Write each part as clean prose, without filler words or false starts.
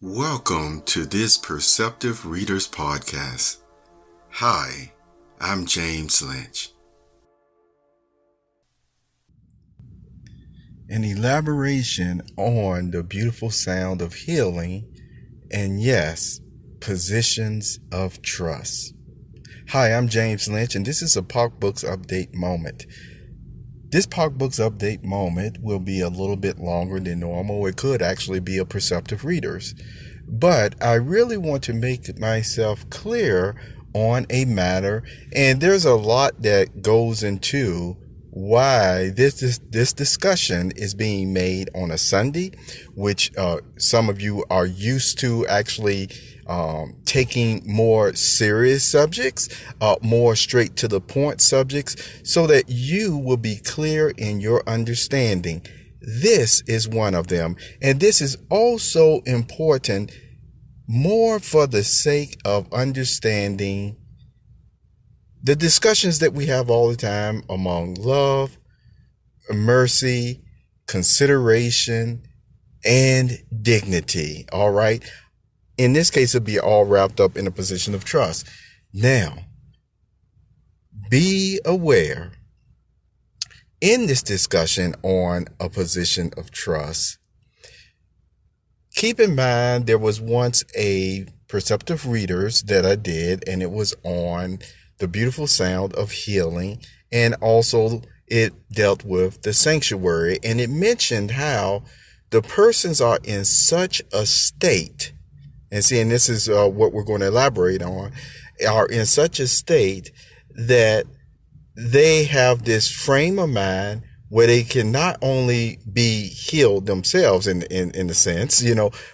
Welcome to this Perceptive Readers Podcast. Hi, I'm James Lynch. An elaboration on the beautiful sound of healing and, yes, positions of trust. Hi, I'm James Lynch, and this is a Park Books Update moment. This Park Books Update moment will be a little bit longer than normal. It could actually be a Perceptive Readers. But I really want to make myself clear on a matter, and there's a lot that goes into why this discussion is being made on a Sunday, which some of you are used to actually taking more serious subjects, more straight to the point subjects, so that you will be clear in your understanding. This is one of them, and this is also important more for the sake of understanding the discussions that we have all the time among love, mercy, consideration, and dignity. All right. In this case, it'll be all wrapped up in a position of trust. Now, be aware in this discussion on a position of trust, keep in mind there was once a Perceptive Readers that I did, and it was on the beautiful sound of healing, and also it dealt with the sanctuary, and it mentioned how the persons are in such a state, and this is what we're going to elaborate on, are in such a state that they have this frame of mind where they can not only be healed themselves in a sense,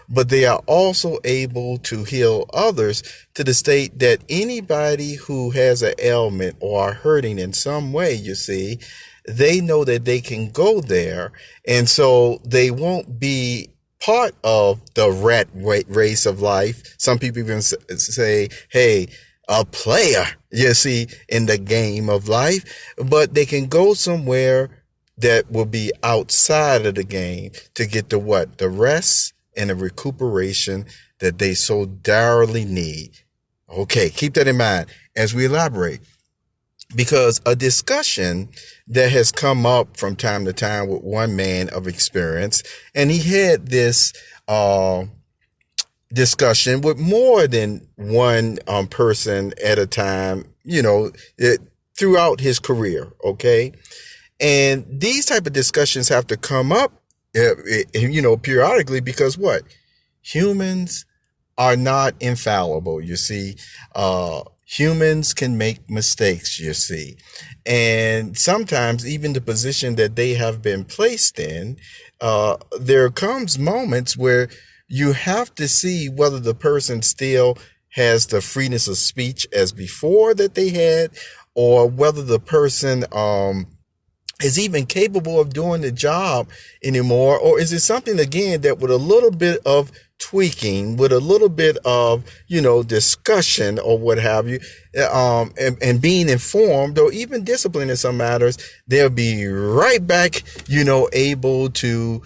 but they are also able to heal others to the state that anybody who has an ailment or are hurting in some way, they know that they can go there. And so they won't be part of the rat race of life. Some people even say, hey, a player, in the game of life, but they can go somewhere that will be outside of the game to get the rest and the recuperation that they so direly need. Okay, keep that in mind as we elaborate, because a discussion that has come up from time to time with one man of experience, and he had this discussion with more than one person at a time, throughout his career. Okay. And these type of discussions have to come up, periodically, because what? Humans are not infallible, humans can make mistakes, and sometimes even the position that they have been placed in, there comes moments where you have to see whether the person still has the freeness of speech as before that they had, or whether the person, is even capable of doing the job anymore, or is it something, again, that with a little bit of tweaking, with a little bit of, discussion or what have you, and being informed or even disciplined in some matters, they'll be right back, able to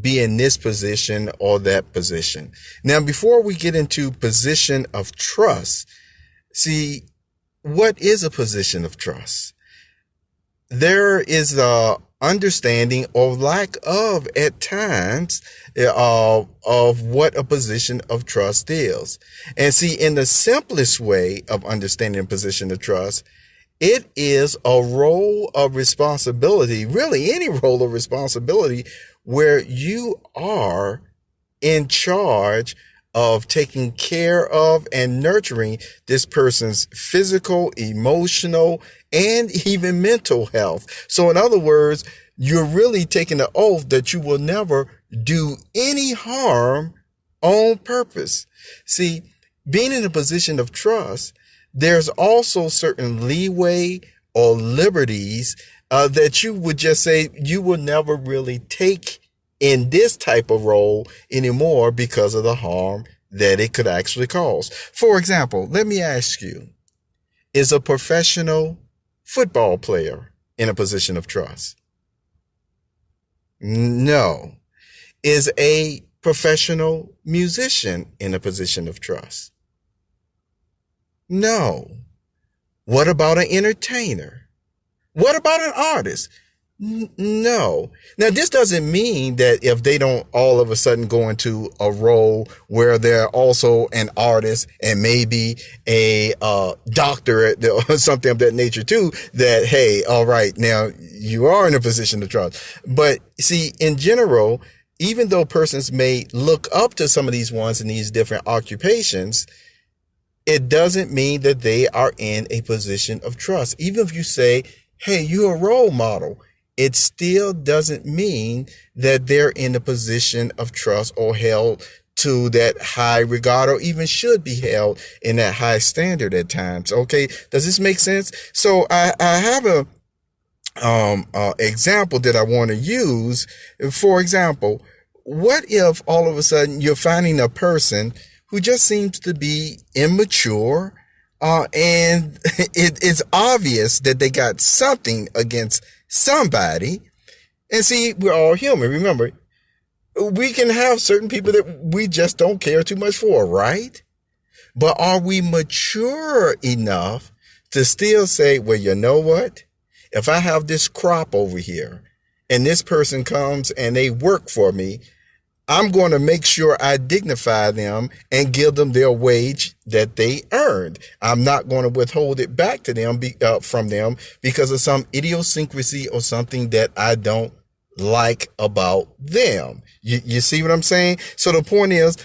be in this position or that position. Now, before we get into position of trust, what is a position of trust? There is a understanding or lack of, at times, of what a position of trust is. And in the simplest way of understanding a position of trust, it is a role of responsibility, really any role of responsibility, where you are in charge of taking care of and nurturing this person's physical, emotional, and even mental health. So in other words, you're really taking the oath that you will never do any harm on purpose. Being in a position of trust, there's also certain leeway or liberties that you would just say you will never really take in this type of role anymore because of the harm that it could actually cause. For example, let me ask you, is a professional football player in a position of trust? No. Is a professional musician in a position of trust? No. What about an entertainer? What about an artist? No. Now, this doesn't mean that if they don't all of a sudden go into a role where they're also an artist and maybe a doctor or something of that nature too, that, hey, all right, now you are in a position to trust. But see, in general, even though persons may look up to some of these ones in these different occupations, it doesn't mean that they are in a position of trust. Even if you say, hey, you're a role model, it still doesn't mean that they're in a position of trust or held to that high regard, or even should be held in that high standard at times. Okay. Does this make sense? So I have a example that I want to use. For example, what if all of a sudden you're finding a person who just seems to be immature, and it's obvious that they got something against somebody. And see, we're all human. Remember, we can have certain people that we just don't care too much for, right? But are we mature enough to still say, well, you know what? If I have this crop over here and this person comes and they work for me, I'm going to make sure I dignify them and give them their wage that they earned. I'm not going to withhold it back to them from them because of some idiosyncrasy or something that I don't like about them. You see what I'm saying? So the point is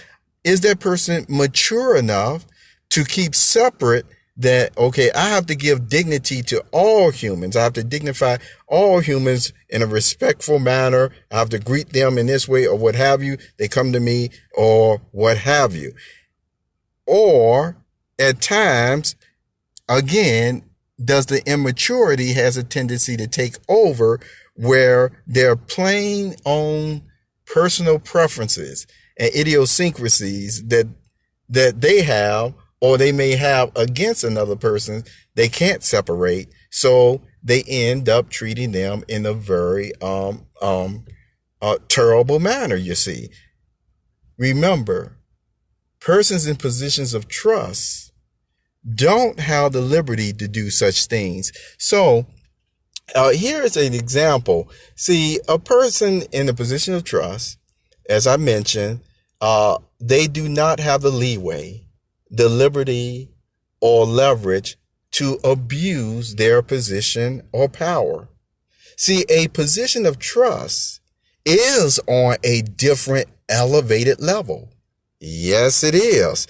that person mature enough to keep separate that, okay, I have to give dignity to all humans. I have to dignify all humans in a respectful manner. I have to greet them in this way or what have you. They come to me or what have you. Or at times, again, does the immaturity has a tendency to take over where they're playing on personal preferences and idiosyncrasies that they have, or they may have against another person, they can't separate. So they end up treating them in a very terrible manner, you see. Remember, persons in positions of trust don't have the liberty to do such things. So here is an example. See, a person in a position of trust, as I mentioned, they do not have the leeway, the liberty, or leverage to abuse their position or power. See, a position of trust is on a different elevated level. Yes, it is.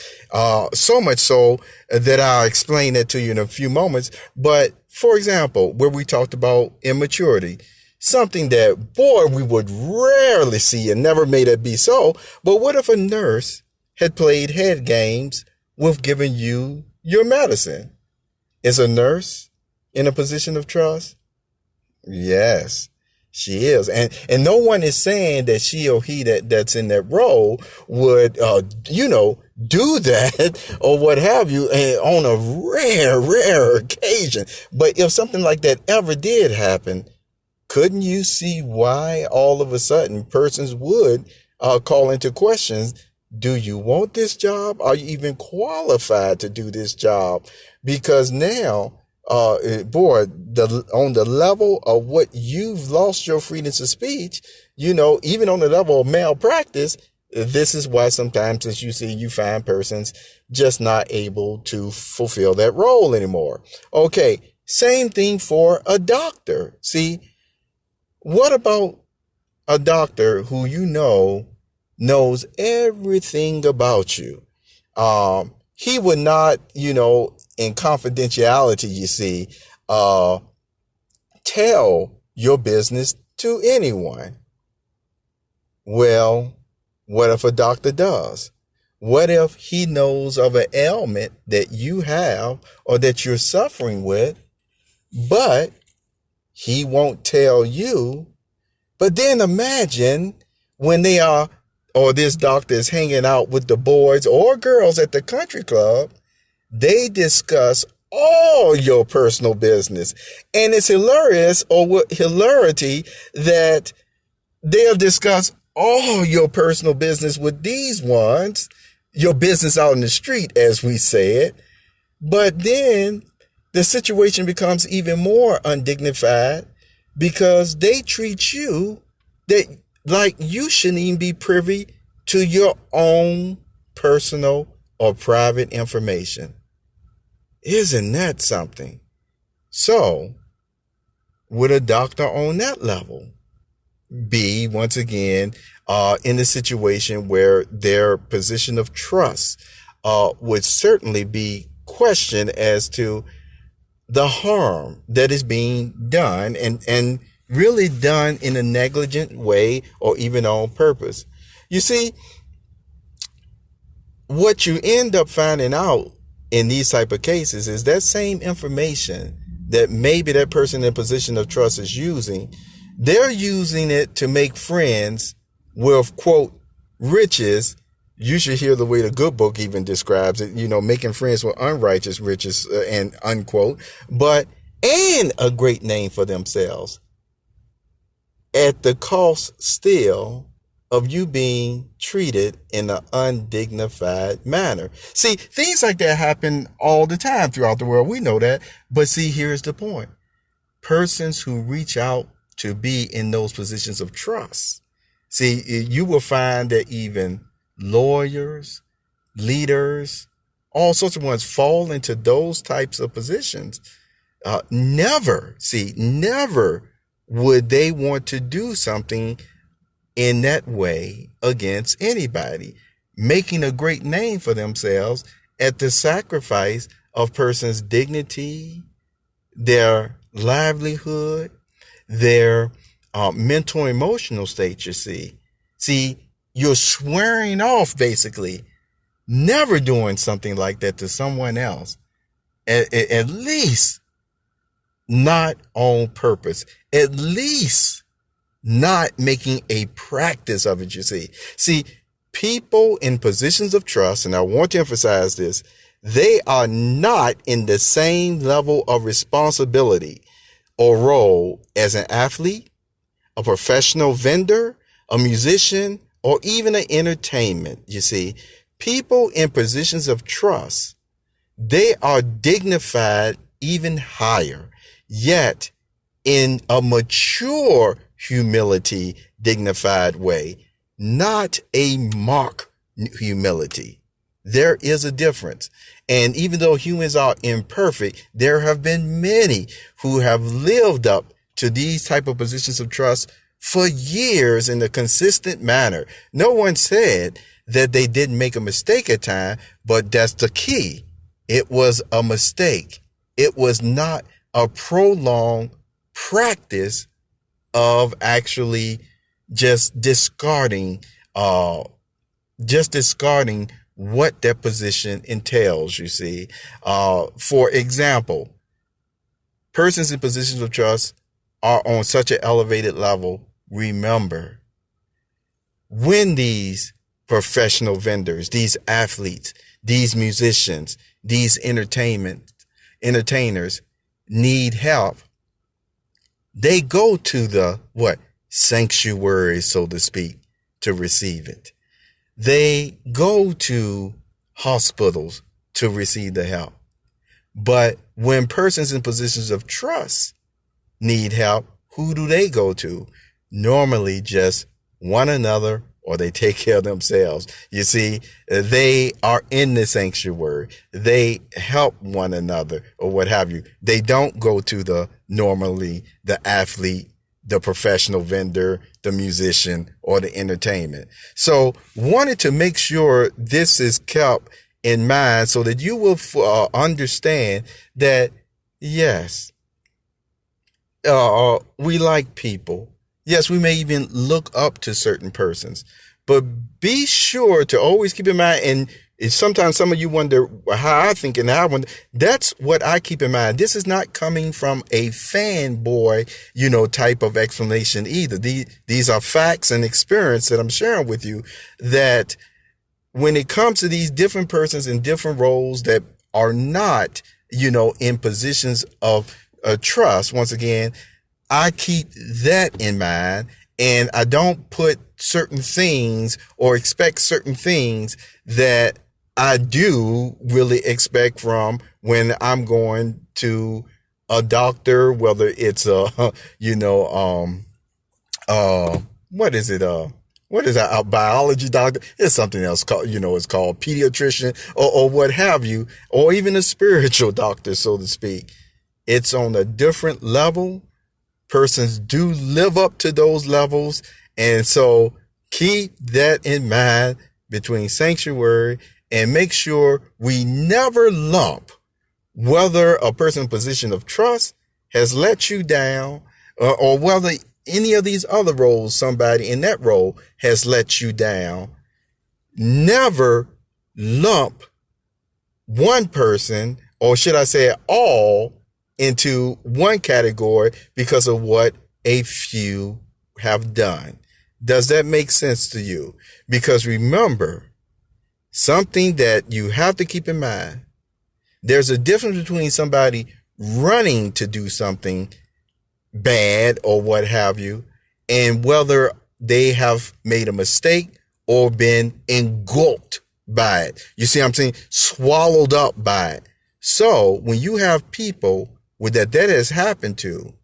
So much so that I'll explain that to you in a few moments. But for example, where we talked about immaturity, something that, boy, we would rarely see and never made it be so. But what if a nurse had played head games with giving you your medicine? Is a nurse in a position of trust? Yes, she is. And no one is saying that she or he that's in that role would, do that or what have you on a rare occasion. But if something like that ever did happen, couldn't you see why all of a sudden persons would call into questions, do you want this job? Are you even qualified to do this job? Because now, on the level of what you've lost your freedom of speech, even on the level of malpractice, this is why sometimes, as you see, you find persons just not able to fulfill that role anymore. Okay, same thing for a doctor. See, what about a doctor who knows everything about you? He would not, in confidentiality, you see, tell your business to anyone. Well, what if a doctor does? What if he knows of an ailment that you have or that you're suffering with, but he won't tell you? But then imagine when this doctor is hanging out with the boys or girls at the country club, they discuss all your personal business. And it's hilarious, or hilarity, that they'll discuss all your personal business with these ones, your business out in the street, as we said. But then the situation becomes even more undignified because they treat you that like you shouldn't even be privy to your own personal or private information. Isn't that something? So, would a doctor on that level be, once again, in a situation where their position of trust would certainly be questioned as to the harm that is being done and really done in a negligent way or even on purpose? You see, what you end up finding out in these type of cases is that same information that maybe that person in position of trust is using, they're using it to make friends with, quote, riches. You should hear the way the good book even describes it, making friends with unrighteous riches and unquote, and a great name for themselves at the cost still of you being treated in an undignified manner. See, things like that happen all the time throughout the world. We know that. But see, here's the point. Persons who reach out to be in those positions of trust. See, you will find that even lawyers, leaders, all sorts of ones fall into those types of positions. Never would they want to do something in that way against anybody, making a great name for themselves at the sacrifice of person's dignity, their livelihood, their mental emotional state. See, you're swearing off basically never doing something like that to someone else, at least not on purpose, at least not making a practice of it. See, people in positions of trust, and I want to emphasize this, they are not in the same level of responsibility or role as an athlete, a professional vendor, a musician, or even an entertainment. You see, people in positions of trust, they are dignified even higher, yet in a mature humility, dignified way, not a mock humility. There is a difference. And even though humans are imperfect, there have been many who have lived up to these type of positions of trust for years in a consistent manner. No one said that they didn't make a mistake at time, but that's the key. It was a mistake. It was not a prolonged practice of actually just discarding what that position entails. You see, for example, persons in positions of trust are on such an elevated level. Remember, when these professional vendors, these athletes, these musicians, these entertainers need help, they go to the sanctuary, so to speak, to receive it. They go to hospitals to receive the help. But when persons in positions of trust need help, who do they go to? Normally just one another, or they take care of themselves. You see, they are in the sanctuary. They help one another or what have you. They don't go to the athlete, the professional vendor, the musician, or the entertainment. So wanted to make sure this is kept in mind so that you will understand that, yes, we like people. Yes, we may even look up to certain persons, but be sure to always keep in mind, and sometimes some of you wonder how I think and how I wonder, that's what I keep in mind. This is not coming from a fanboy, type of explanation either. These are facts and experience that I'm sharing with you, that when it comes to these different persons in different roles that are not, in positions of trust, once again, I keep that in mind. And I don't put certain things or expect certain things that I do really expect from when I'm going to a doctor, whether it's what is it? What is that? A biology doctor? It's something else called, it's called pediatrician or what have you, or even a spiritual doctor, so to speak. It's on a different level. Persons do live up to those levels. And so keep that in mind between sanctuary, and make sure we never lump whether a person in position of trust has let you down, or whether any of these other roles, somebody in that role has let you down. Never lump one person, or should I say all, into one category because of what a few have done. Does that make sense to you? Because remember, something that you have to keep in mind, there's a difference between somebody running to do something bad or what have you, and whether they have made a mistake or been engulfed by it. You see what I'm saying? Swallowed up by it. So when you have people with that has happened to,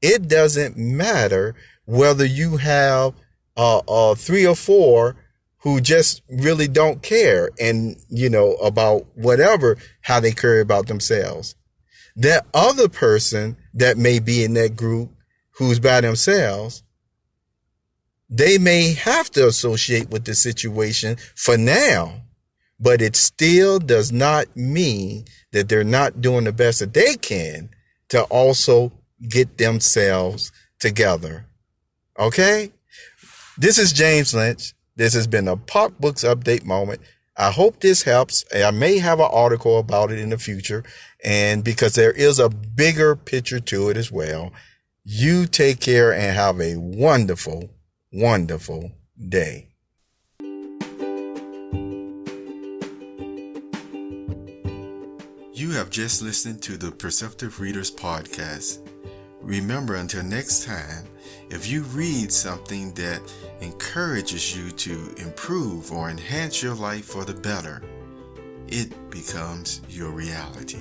it doesn't matter whether you have 3 or 4 who just really don't care and, about whatever, how they care about themselves. That other person that may be in that group who's by themselves, they may have to associate with the situation for now, but it still does not mean that they're not doing the best that they can to also get themselves together. Okay? This is James Lynch. This has been a Pop Books Update moment. I hope this helps. I may have an article about it in the future, and because there is a bigger picture to it as well. You take care and have a wonderful, wonderful day. You have just listened to the Perceptive Readers Podcast. Remember, until next time, if you read something that encourages you to improve or enhance your life for the better, it becomes your reality.